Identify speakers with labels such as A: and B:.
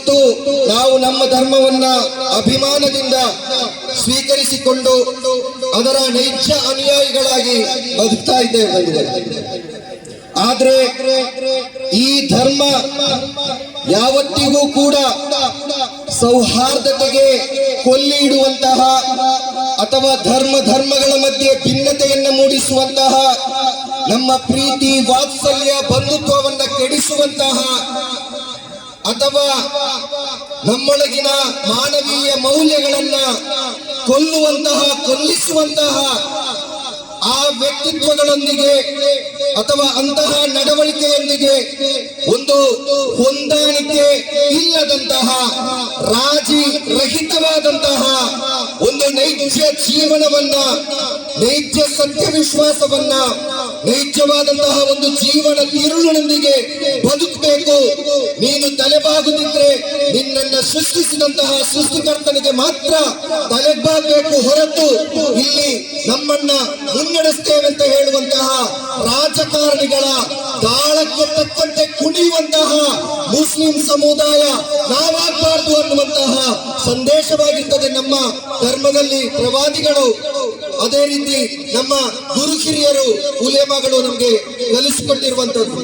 A: ಇವತ್ತು ನಾವು ನಮ್ಮ ಧರ್ಮವನ್ನ ಅಭಿಮಾನದಿಂದ ಸ್ವೀಕರಿಸಿಕೊಂಡು ಅದರ ನೈಜ ಅನುಯಾಯಿಗಳಾಗಿ ಬದುಕ್ತಾ ಇದ್ದೇವೆ ಬಂಧುಗಳೇ. ಆದ್ರೆ ಈ ಧರ್ಮ ಯಾವತ್ತಿಗೂ ಕೂಡ ಸೌಹಾರ್ದತೆಗೆ ಕೊಲ್ಲಿ ಇಡುವಂತಹ ಅಥವಾ ಧರ್ಮಗಳ ಮಧ್ಯೆ ಭಿನ್ನತೆಯನ್ನು ಮೂಡಿಸುವಂತಹ, ನಮ್ಮ ಪ್ರೀತಿ ವಾತ್ಸಲ್ಯ ಬಂಧುತ್ವವನ್ನ ಕೆಡಿಸುವಂತಹ ಅಥವಾ ನಮ್ಮೊಳಗಿನ ಮಾನವೀಯ ಮೌಲ್ಯಗಳನ್ನ ಕೊಲ್ಲಿಸುವಂತಹ ಆ ವ್ಯಕ್ತಿತ್ವಗಳೊಂದಿಗೆ ಅಥವಾ ಅಂತಹ ನಡವಳಿಕೆಯೊಂದಿಗೆ ಒಂದು ಹೊಂದಾಣಿಕೆ ಇಲ್ಲದಂತಹ, ರಾಜಿ ರಹಿತವಾದಂತಹ ಒಂದು ನೈಜ ಜೀವನವನ್ನ, ನೈಜ ಸತ್ಯ ವಿಶ್ವಾಸವನ್ನ, ನೈಜವಾದಂತಹ ಒಂದು ಜೀವನ ತಿರುಳಿನೊಂದಿಗೆ ಬದುಕಬೇಕು. ನೀನು ತಲೆಬಾಗುತ್ತಿದ್ರೆ ನಿನ್ನನ್ನ ಸೃಷ್ಟಿಸಿದಂತಹ ಸೃಷ್ಟಿಕರ್ತನಿಗೆ ಮಾತ್ರ ತಲೆಬಾಗಬೇಕು ಹೊರತು ಇಲ್ಲಿ ನಮ್ಮನ್ನ ಮುನ್ನಡೆಸ್ತೇವೆ ಅಂತ ಹೇಳುವಂತಹ ರಾಜಕಾರಣಿಗಳ ತಾಳಕ್ಕೆ ತಕ್ಕಂತೆ ಕುಣಿಯುವಂತಹ ಮುಸ್ಲಿಂ ಸಮುದಾಯ ನಾವಾಗಬಾರದು ಅನ್ನುವಂತಹ ಸಂದೇಶವಾಗಿರ್ತದೆ ನಮ್ಮ ಧರ್ಮದಲ್ಲಿ. ಪ್ರವಾದಿಗಳು ಅದೇ ರೀತಿ ನಮ್ಮ ಗುರು ಹಿರಿಯರು ಉಲೇಮಾಗಳು ನಮಗೆ ಕಲಿಸಿಕೊಟ್ಟಿರುವಂತದ್ದು.